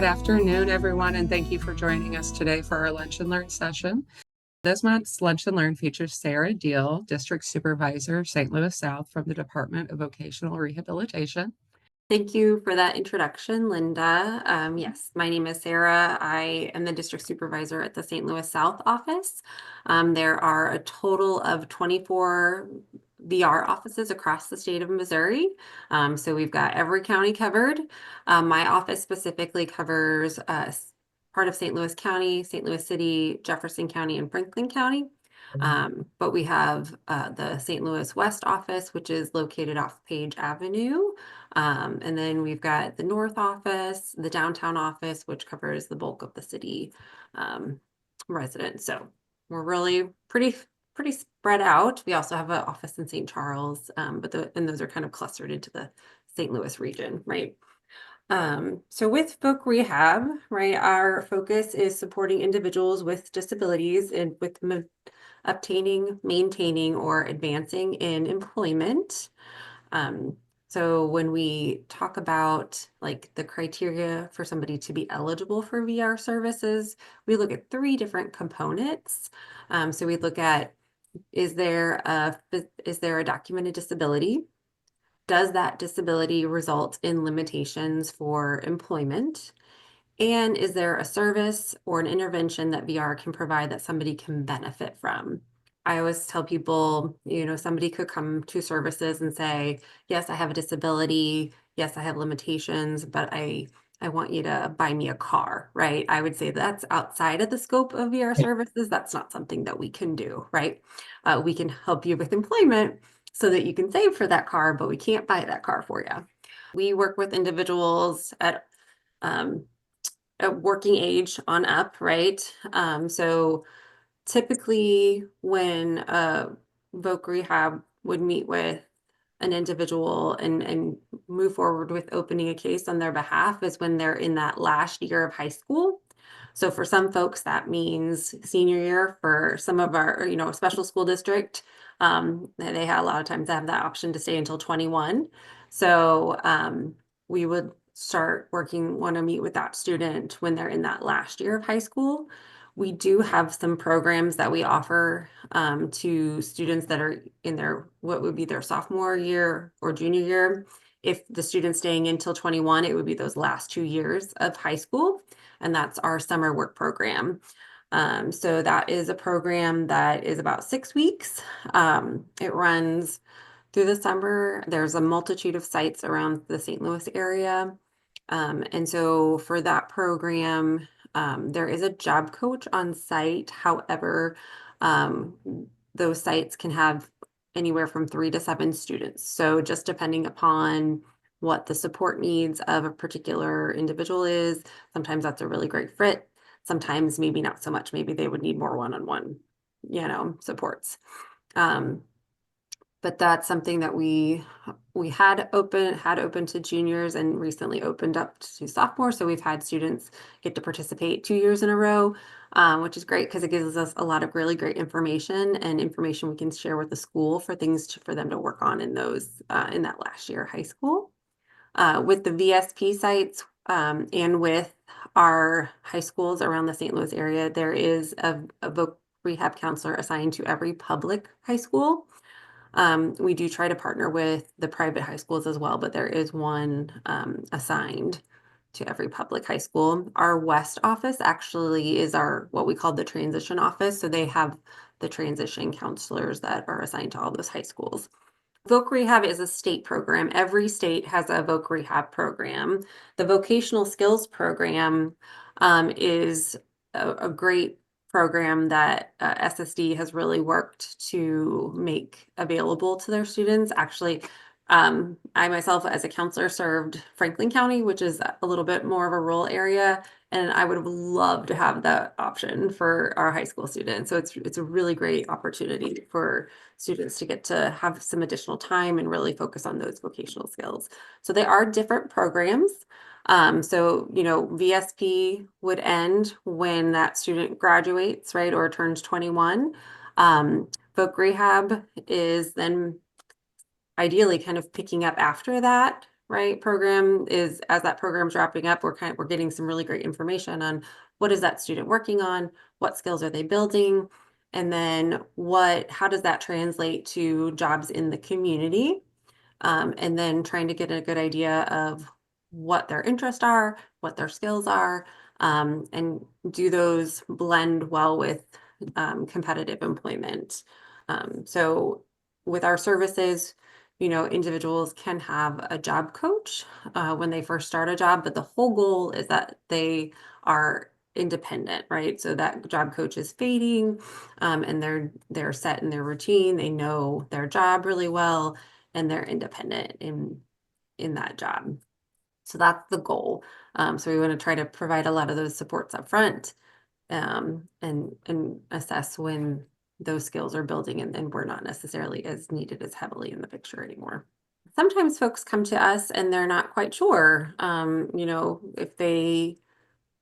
afternoon, everyone, and thank you for joining us today for our Lunch and Learn session. This month's Lunch and Learn features Sarah Diehl, District Supervisor, St. Louis South from the Department of Vocational Rehabilitation. Thank you for that introduction, Linda. Yes, my name is Sarah. I am the district supervisor at the St. Louis South office. There are a total of 24 VR offices across the state of Missouri. So we've got every county covered. My office specifically covers part of St. Louis County, St. Louis City, Jefferson County, and Franklin County. But we have the St. Louis West office, which is located off Page Avenue. And then we've got the North office, the downtown office, which covers the bulk of the city residents. So we're really pretty spread out. We also have an office in St. Charles, but those are kind of clustered into the St. Louis region, right? So with Voc Rehab, right, our focus is supporting individuals with disabilities and with obtaining, maintaining, or advancing in employment. So when we talk about like the criteria for somebody to be eligible for VR services, we look at 3 different components. So we look at, is there a documented disability? Does that disability result in limitations for employment? And is there a service or an intervention that VR can provide that somebody can benefit from? I always tell people, somebody could come to services and say, yes, I have a disability. Yes, I have limitations, but I want you to buy me a car, right? I would say that's outside of the scope of VR services. That's not something that we can do, right? We can help you with employment so that you can save for that car, but we can't buy that car for you. We work with individuals at working age on up, right? So typically when Voc Rehab would meet with an individual and move forward with opening a case on their behalf is when they're in that last year of high school. So for some folks, that means senior year. For some of our, special school district, they had a lot of times have that option to stay until 21. So we would want to meet with that student when they're in that last year of high school. We do have some programs that we offer to students that are in what would be their sophomore year or junior year. If the student's staying until 21, it would be those last 2 years of high school, and that's our summer work program. So that is a program that is about 6 weeks. It runs through the summer. There's a multitude of sites around the St. Louis area. And so for that program, there is a job coach on site. However, those sites can have anywhere from 3 to 7 students. So just depending upon what the support needs of a particular individual is, sometimes that's a really great fit. Sometimes maybe not so much. Maybe they would need more one-on-one, supports. But that's something that we had open to juniors and recently opened up to sophomores. So we've had students get to participate 2 years in a row, which is great because it gives us a lot of really great information and information we can share with the school for things for them to work on in that last year of high school. With the VSP sites and with our high schools around the St. Louis area, there is a Voc Rehab counselor assigned to every public high school. We do try to partner with the private high schools as well, but there is one assigned to every public high school. Our West office actually is what we call the transition office. So they have the transition counselors that are assigned to all those high schools. Voc Rehab is a state program. Every state has a Voc Rehab program. The vocational skills program is a great program that SSD has really worked to make available to their students. Actually, I myself as a counselor served Franklin County, which is a little bit more of a rural area, and I would have loved to have that option for our high school students. So it's a really great opportunity for students to get to have some additional time and really focus on those vocational skills. So they are different programs. So, VSP would end when that student graduates, right, or turns 21. Voc Rehab is then ideally kind of picking up after that, right, program is, as that program's wrapping up, we're getting some really great information on what is that student working on, what skills are they building, and then how does that translate to jobs in the community? And then trying to get a good idea of what their interests are, what their skills are, and do those blend well with competitive employment. So with our services, individuals can have a job coach when they first start a job, but the whole goal is that they are independent, right? So that job coach is fading, and they're set in their routine. They know their job really well, and they're independent in that job. So that's the goal. So we want to try to provide a lot of those supports up front, and assess when those skills are building and we're not necessarily as needed as heavily in the picture anymore. Sometimes folks come to us and they're not quite sure, if they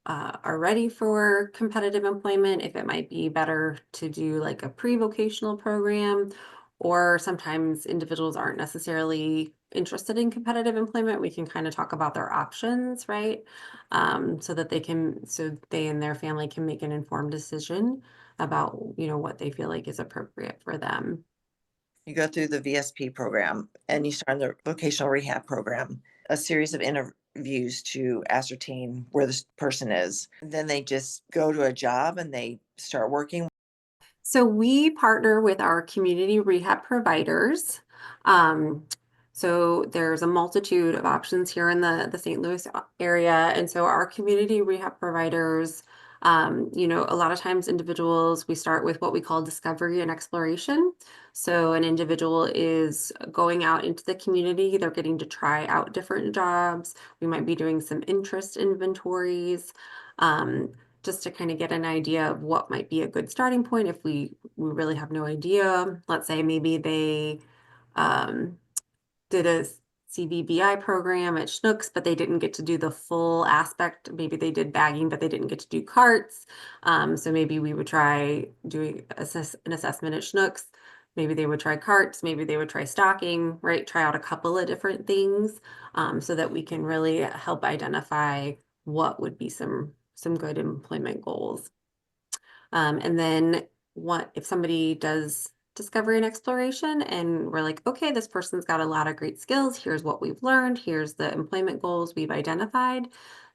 are ready for competitive employment, if it might be better to do like a pre-vocational program, or sometimes individuals aren't necessarily interested in competitive employment. We can kind of talk about their options, right? So that so they and their family can make an informed decision about, what they feel like is appropriate for them. You go through the VSP program and you start the vocational rehab program, a series of interviews to ascertain where this person is. Then they just go to a job and they start working. So we partner with our community rehab providers. Um, so there's a multitude of options here in the St. Louis area. And so our community rehab providers, a lot of times individuals, we start with what we call discovery and exploration. So an individual is going out into the community, they're getting to try out different jobs. We might be doing some interest inventories. Just to kind of get an idea of what might be a good starting point if we really have no idea. Let's say maybe they um, did a CVBI program at Schnucks, but they didn't get to do the full aspect. Maybe they did bagging, but they didn't get to do carts. So maybe we would try doing an assessment at Schnucks. Maybe they would try carts. Maybe they would try stocking, right? Try out a couple of different things, so that we can really help identify what would be some good employment goals. And then what if somebody does discovery and exploration and we're like, okay, this person's got a lot of great skills. Here's what we've learned. Here's the employment goals we've identified.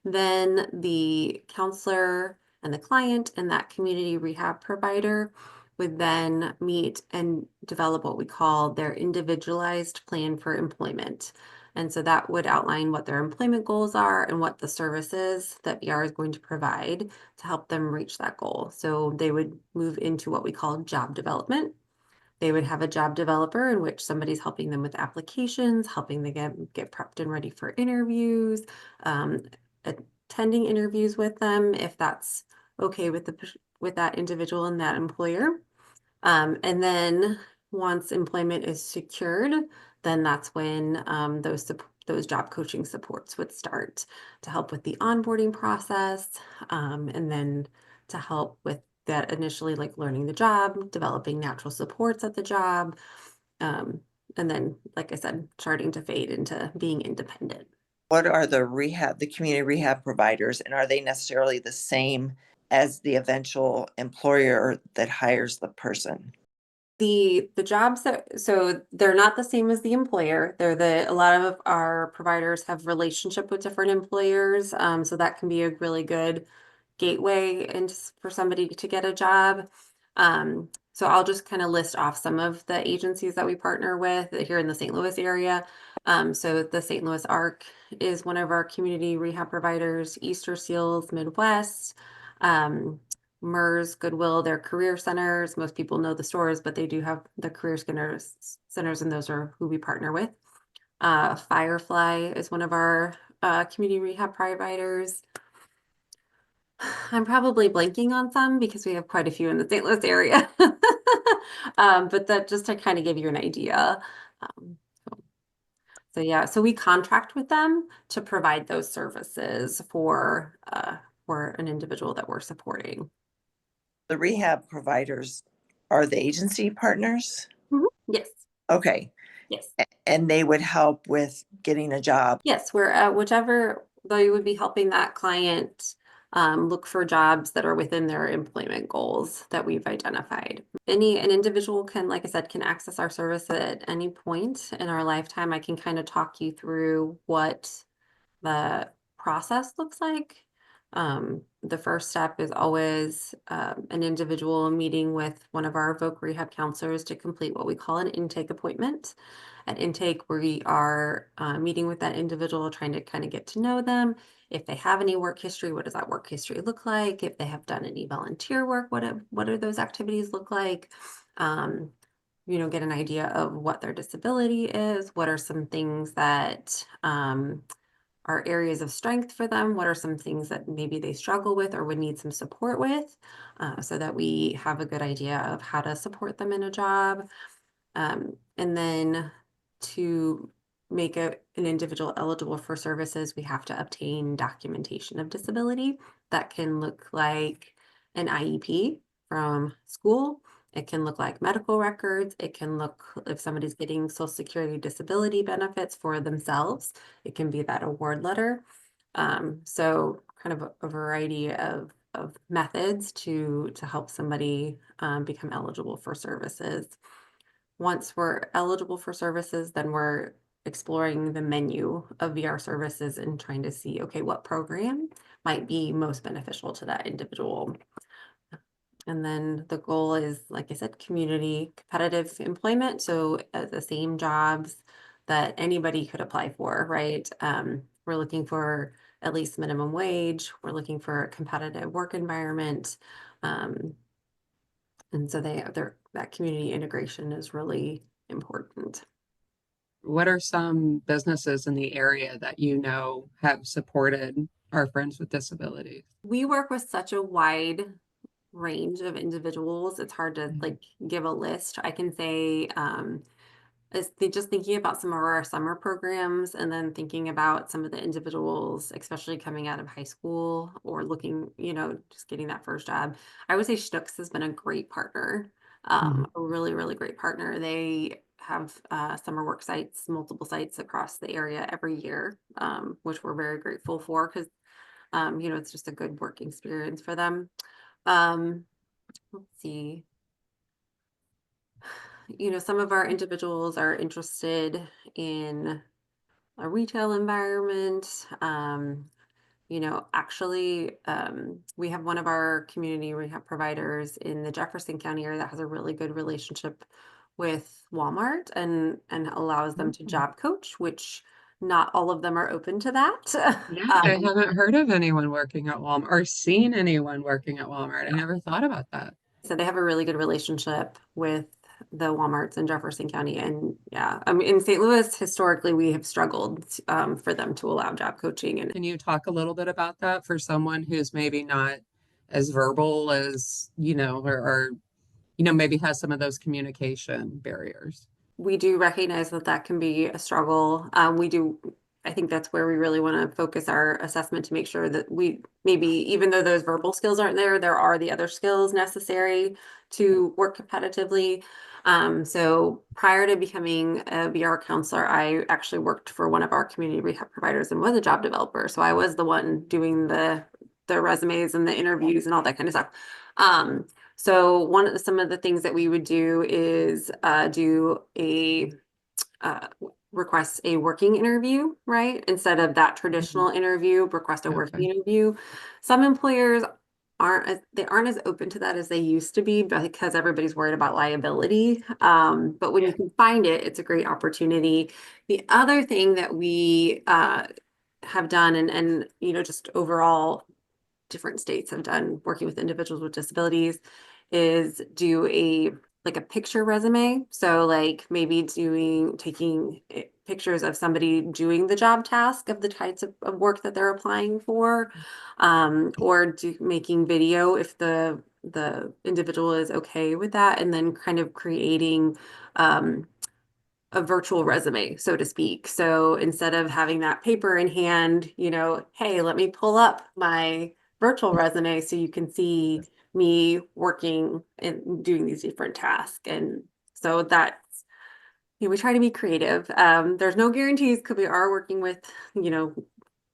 Then the counselor and the client and that community rehab provider would then meet and develop what we call their individualized plan for employment. And so that would outline what their employment goals are and what the services that VR is going to provide to help them reach that goal. So they would move into what we call job development. They would have a job developer in which somebody's helping them with applications, helping them get prepped and ready for interviews, um, attending interviews with them if that's okay with that individual and that employer. And then once employment is secured, then that's when those job coaching supports would start to help with the onboarding process, and then to help with that initially, like learning the job, developing natural supports at the job, um, and then, like I said, starting to fade into being independent. What are the community rehab providers, and are they necessarily the same as the eventual employer that hires the person? The jobs so they're not the same as the employer. A lot of our providers have relationship with different employers. So that can be a really good gateway and for somebody to get a job. So I'll just kind of list off some of the agencies that we partner with here in the St. Louis area. So the St. Louis ARC is one of our community rehab providers, Easter Seals Midwest, um, MERS, Goodwill, their career centers. Most people know the stores, but they do have the career centers, and those are who we partner with. Firefly is one of our community rehab providers. I'm probably blanking on some because we have quite a few in the St. Louis area. But that just to kind of give you an idea. Um, so yeah, so we contract with them to provide those services for an individual that we're supporting. The rehab providers are the agency partners? Mhm. Yes. Okay. Yes. and they would help with getting a job. Yes, we're whichever, though you would be helping that client look for jobs that are within their employment goals that we've identified. An individual can, like I said, can access our service at any point in our lifetime. I can kind of talk you through what the process looks like. The first step is always an individual meeting with one of our voc rehab counselors to complete what we call an intake appointment. At intake, we are meeting with that individual, trying to kind of get to know them. If they have any work history, what does that work history look like? If they have done any volunteer work, what do those activities look like? Get an idea of what their disability is. What are some things that are areas of strength for them? What are some things that maybe they struggle with or would need some support with, so that we have a good idea of how to support them in a job. And then to make an individual eligible for services, we have to obtain documentation of disability. That can look like an IEP from school. It can look like medical records. It can look if somebody's getting Social Security disability benefits for themselves. It can be that award letter. So kind of a variety of methods to help somebody become eligible for services. Once we're eligible for services, then we're exploring the menu of VR services and trying to see, okay, what program might be most beneficial to that individual. And then the goal is, like I said, community competitive employment. So the same jobs that anybody could apply for, right? We're looking for at least minimum wage. We're looking for a competitive work environment. And so that community integration is really important. What are some businesses in the area that you know have supported our friends with disabilities? We work with such a wide range of individuals. It's hard to Mhm. like give a list. I can say just thinking about some of our summer programs and then thinking about some of the individuals, especially coming out of high school or looking, just getting that first job. I would say Schnucks has been a great partner, Mhm. a really, really great partner. They have summer work sites, multiple sites across the area every year, which we're very grateful for because, it's just a good work experience for them. Um, let's see. Some of our individuals are interested in a retail environment. Actually, we have one of our community rehab providers in the Jefferson County area that has a really good relationship with Walmart and allows them to Mhm. job coach, which not all of them are open to that. Yeah, I haven't heard of anyone working at Walmart or seen anyone working at Walmart. I never thought about that. So they have a really good relationship with the Walmarts in Jefferson County. And yeah, I mean, in St. Louis, historically, we have struggled for them to allow job coaching. And Can you talk a little bit about that for someone who's maybe not as verbal as, or maybe has some of those communication barriers? we do recognize that that can be a struggle. I think that's where we really want to focus our assessment to make sure that we maybe, even though those verbal skills aren't there, there are the other skills necessary to work competitively. So prior to becoming a VR counselor, I actually worked for one of our community rehab providers and was a job developer. So I was the one doing the resumes and the interviews and all that kind of stuff. So some of the things that we would do is do a uh, request a working interview, right? Instead of that Mhm. traditional interview, request a Okay. working interview. Some employers aren't as open to that as they used to be because everybody's worried about liability. But when Yeah. you can find it, it's a great opportunity. The other thing that we have done and just overall different states have done working with individuals with disabilities is do a picture resume. So like maybe taking pictures of somebody doing the job task of the types of work that they're applying for, or making video if the individual is okay with that, and then kind of creating a virtual resume, so to speak. So instead of having that paper in hand, hey, let me pull up my virtual resume so you can see me working and doing these different tasks. And so we try to be creative. There's no guarantees because we are working with,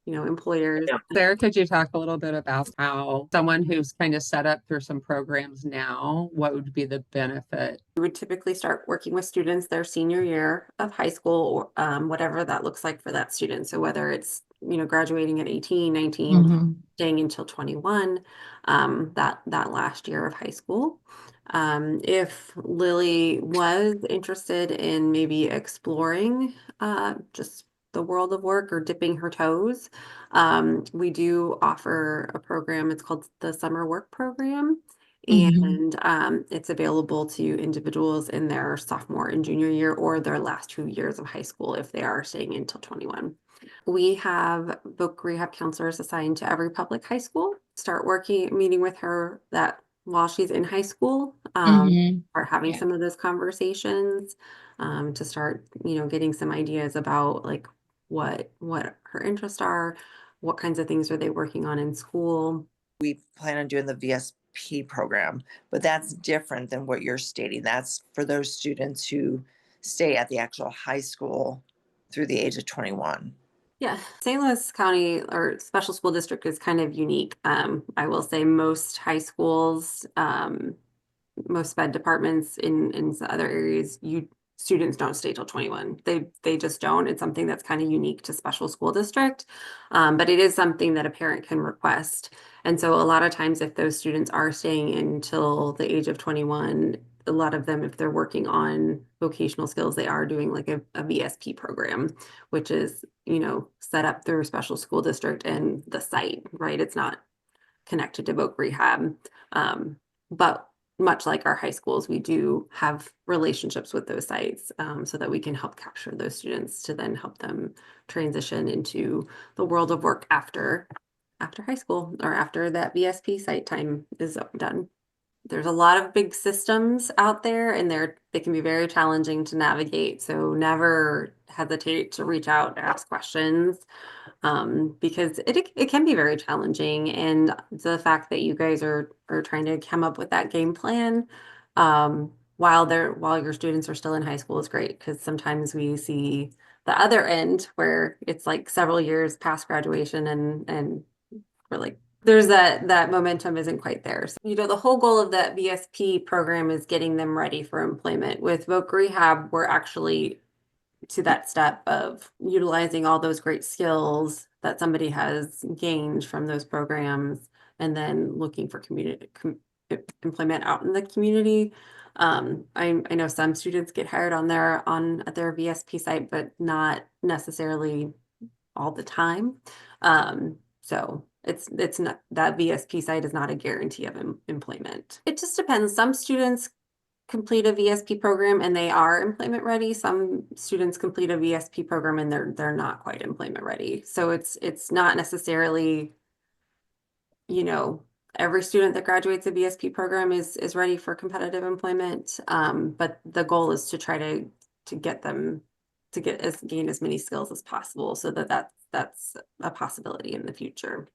employers. Yeah. Sarah, could you talk a little bit about how someone who's kind of set up through some programs now, what would be the benefit? We would typically start working with students their senior year of high school, or whatever that looks like for that student. So whether it's, graduating at 18, 19, staying until 21, that last year of high school. If Lily was interested in maybe exploring just the world of work or dipping her toes, we do offer a program. It's called the Summer Work Program. And it's available to individuals in their sophomore and junior year or their last 2 years of high school if they are staying until 21. We have voc rehab counselors assigned to every public high school. Start meeting with her that while she's in high school, start having some of those conversations, to start, getting some ideas about like what her interests are, what kinds of things are they working on in school. We plan on doing the VSP program, but that's different than what you're stating. That's for those students who stay at the actual high school through the age of 21. Yeah, St. Louis County or Special School District is kind of unique. I will say most high schools, most sped departments in other areas, students don't stay till 21. They just don't. It's something that's kind of unique to Special School District, but it is something that a parent can request. And so a lot of times if those students are staying until the age of 21, a lot of them, if they're working on vocational skills, they are doing like a VSP program, which is, set up through a special school district and the site, right? It's not connected to voc rehab. But much like our high schools, we do have relationships with those sites, so that we can help capture those students to then help them transition into the world of work after high school or after that VSP site time is done. There's a lot of big systems out there and they can be very challenging to navigate. So never hesitate to reach out, ask questions, because it can be very challenging. And the fact that you guys are trying to come up with that game plan, while your students are still in high school is great, because sometimes we see the other end where it's like several years past graduation and we're like, there's that momentum isn't quite there. So, the whole goal of that VSP program is getting them ready for employment. With voc rehab, we're actually to that step of utilizing all those great skills that somebody has gained from those programs and then looking for employment out in the community. I know some students get hired at their VSP site, but not necessarily all the time. So it's not, that VSP site is not a guarantee of employment. It just depends. Some students complete a VSP program and they are employment ready. Some students complete a VSP program and they're not quite employment ready. So it's not necessarily, every student that graduates a VSP program is ready for competitive employment. But the goal is to try to get them to gain as many skills as possible so that's a possibility in the future.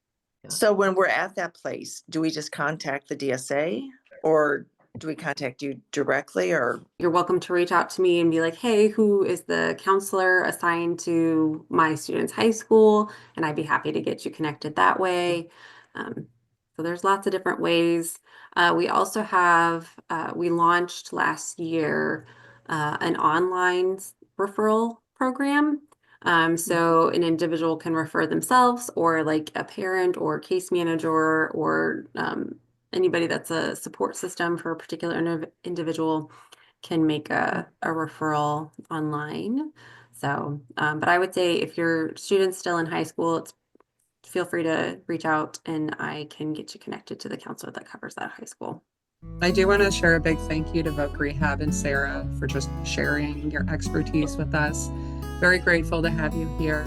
So when we're at that place, do we just contact the DSA or do we contact you directly? Or you're welcome to reach out to me and be like, hey, who is the counselor assigned to my student's high school? And I'd be happy to get you connected that way. So there's lots of different ways. We also have, we launched last year an online referral program. So an individual can refer themselves or like a parent or case manager or anybody that's a support system for a particular individual can make a referral online. So, but I would say if your student's still in high school, feel free to reach out and I can get you connected to the counselor that covers that high school. I do want to share a big thank you to voc rehab and Sarah for just sharing your expertise with us. Very grateful to have you here.